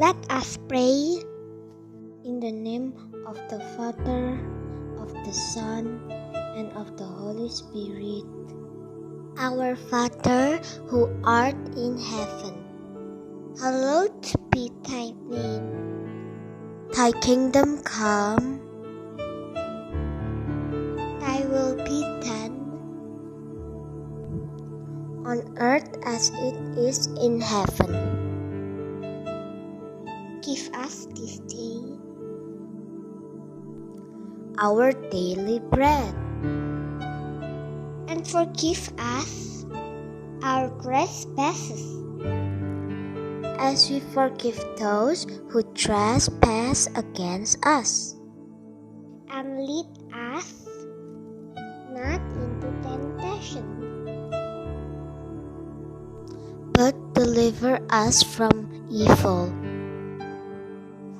Let us pray. In the name of the Father, of the Son, and of the Holy Spirit. Our Father, who art in heaven, hallowed be thy name. Thy kingdom come, thy will be done, on earth as it is in heaven. Give us this day our daily bread, and forgive us our trespasses, as we forgive those who trespass against us. And lead us not into temptation, but deliver us from evil.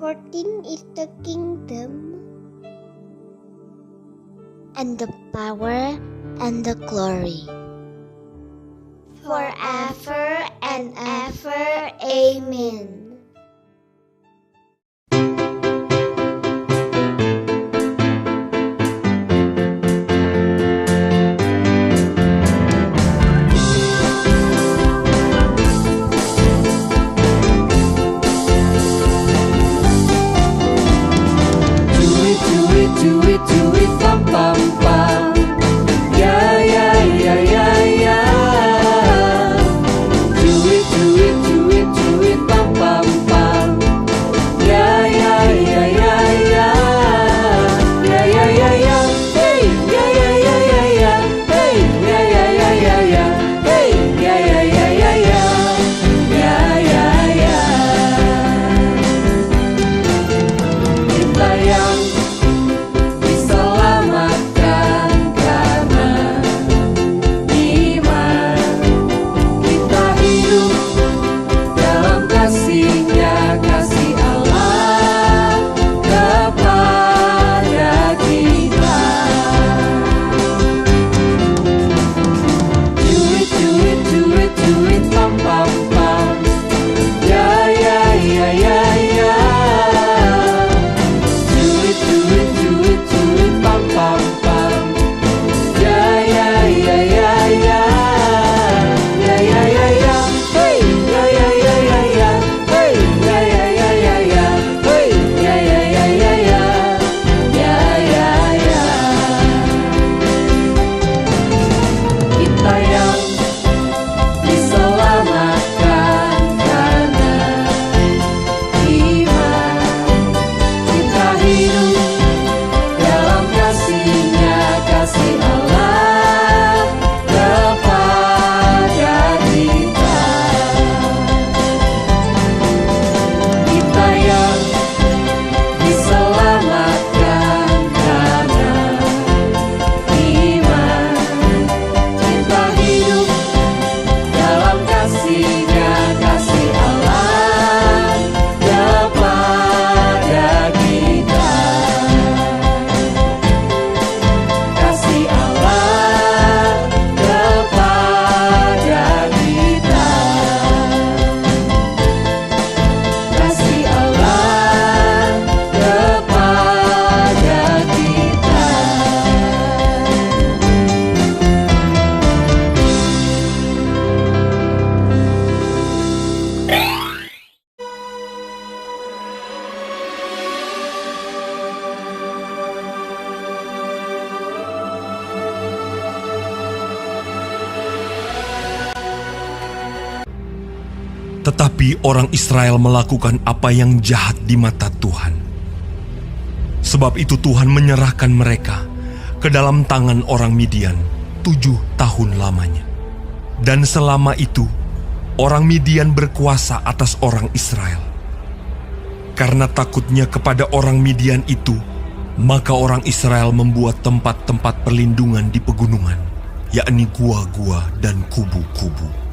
For thine is the kingdom, and the power, and the glory, forever and ever. Amen. Do it, pam pam pam. Yeah, yeah, yeah, yeah, yeah. Do it, pam pam pam. Yeah, yeah, yeah, yeah, yeah. Yeah, yeah, yeah, yeah. Hey, yeah, yeah, yeah, yeah, yeah. Hey, yeah, yeah, yeah, yeah, yeah. Hey, yeah, yeah, yeah, yeah, yeah. Yeah, yeah, yeah. Kita yang Tetapi orang Israel melakukan apa yang jahat di mata Tuhan. Sebab itu Tuhan menyerahkan mereka ke dalam tangan orang Midian 7 tahun lamanya. Dan selama itu, orang Midian berkuasa atas orang Israel. Karena takutnya kepada orang Midian itu, maka orang Israel membuat tempat-tempat perlindungan di pegunungan, yakni gua-gua dan kubu-kubu.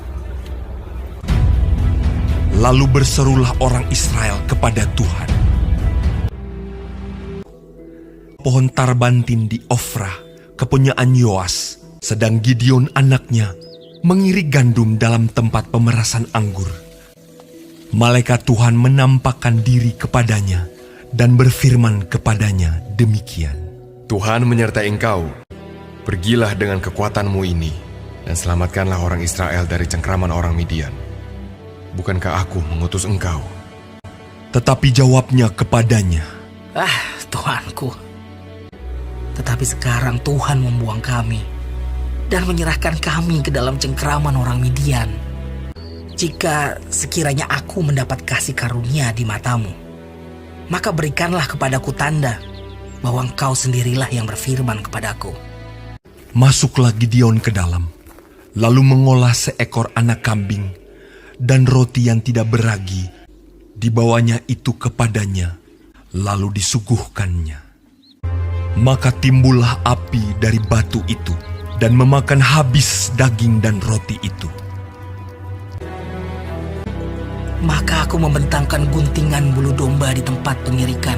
Lalu berserulah orang Israel kepada Tuhan. Pohon tarbantin di Ofra, kepunyaan Yoas, sedang Gideon anaknya mengirik gandum dalam tempat pemerasan anggur. malaikat Tuhan menampakkan diri kepadanya dan berfirman kepadanya demikian. Tuhan menyertai engkau. Pergilah dengan kekuatanmu ini dan selamatkanlah orang Israel dari cengkraman orang Midian. Bukankah aku mengutus engkau? Tetapi jawabnya kepadanya, Tuhanku, tetapi sekarang Tuhan membuang kami dan menyerahkan kami ke dalam cengkraman orang Midian. Jika sekiranya aku mendapat kasih karunia di matamu, maka berikanlah kepadaku tanda bahwa engkau sendirilah yang berfirman kepadaku. Masuklah Gideon ke dalam, lalu mengolah seekor anak kambing dan roti yang tidak beragi, dibawanya itu kepadanya, lalu disuguhkannya. Maka timbullah api dari batu itu dan memakan habis daging dan roti itu. Maka aku membentangkan guntingan bulu domba di tempat pengirikan.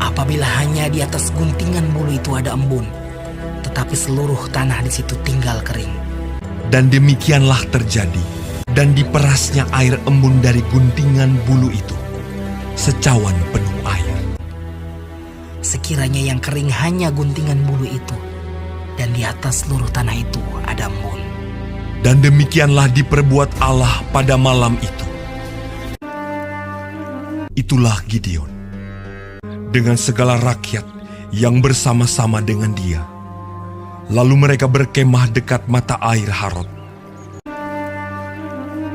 Apabila hanya di atas guntingan bulu itu ada embun, tetapi seluruh tanah di situ tinggal kering. Dan demikianlah terjadi, dan diperasnya air embun dari guntingan bulu itu, secawan penuh air. Sekiranya yang kering hanya guntingan bulu itu, dan di atas seluruh tanah itu ada embun. Dan demikianlah diperbuat Allah pada malam itu. Itulah Gideon, dengan segala rakyat yang bersama-sama dengan dia. Lalu mereka berkemah dekat mata air Harod.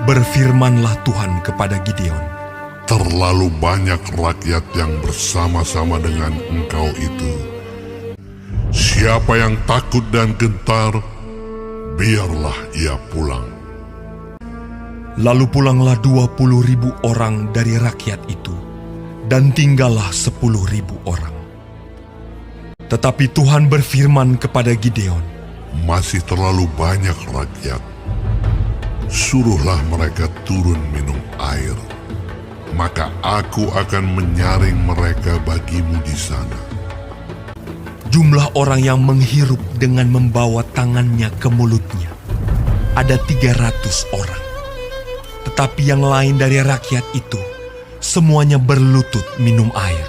Berfirmanlah Tuhan kepada Gideon, terlalu banyak rakyat yang bersama-sama dengan engkau itu. Siapa yang takut dan gentar, biarlah ia pulang. Lalu pulanglah 20.000 orang dari rakyat itu, dan tinggallah 10.000 orang. Tetapi Tuhan berfirman kepada Gideon, masih terlalu banyak rakyat. Suruhlah mereka turun minum air, maka aku akan menyaring mereka bagimu di sana. Jumlah orang yang menghirup dengan membawa tangannya ke mulutnya ada 300 orang. Tetapi yang lain dari rakyat itu semuanya berlutut minum air.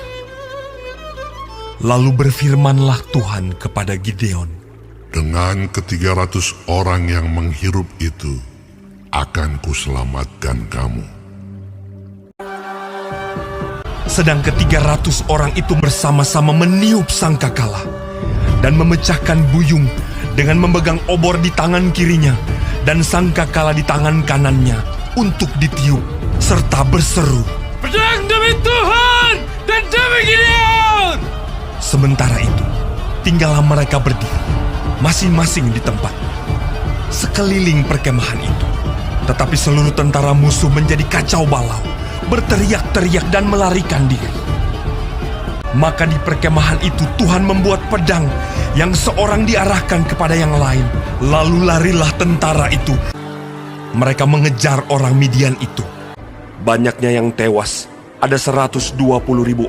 Lalu berfirmanlah Tuhan kepada Gideon, dengan ke-300 orang yang menghirup itu akan kuselamatkan kamu. Sedang ke-300 orang itu bersama-sama meniup sangkakala dan memecahkan buyung dengan memegang obor di tangan kirinya dan sangkakala di tangan kanannya untuk ditiup, serta berseru, Pedang demi Tuhan dan demi Gideon! Sementara itu, tinggallah mereka berdiri, masing-masing di tempat, sekeliling perkemahan itu. Tetapi seluruh tentara musuh menjadi kacau balau, berteriak-teriak dan melarikan diri. Maka di perkemahan itu Tuhan membuat pedang yang seorang diarahkan kepada yang lain. Lalu larilah tentara itu. Mereka mengejar orang Midian itu. Banyaknya yang tewas, ada 120.000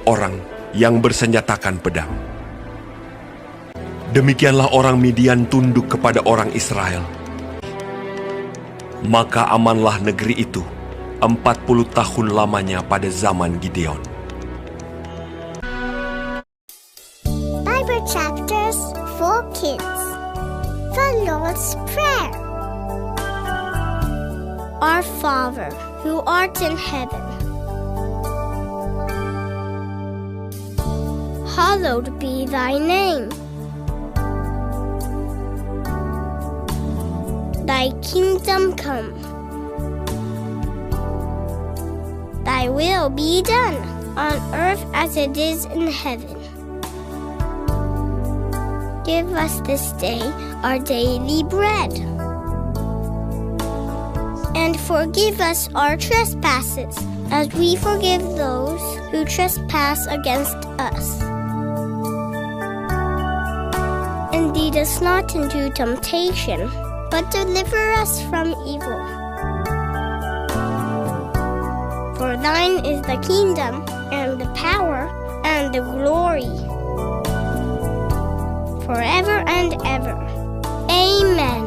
orang yang bersenjatakan pedang. Demikianlah orang Midian tunduk kepada orang Israel. Maka amanlah negeri itu 40 tahun lamanya pada zaman Gideon. Bible chapters for kids. The Lord's Prayer. Our Father, who art in heaven, hallowed be thy name. Thy kingdom come. Thy will be done on earth as it is in heaven. Give us this day our daily bread. And forgive us our trespasses, as we forgive those who trespass against us. And lead us not into temptation, but deliver us from evil. For thine is the kingdom, and the power, and the glory, forever and ever. Amen.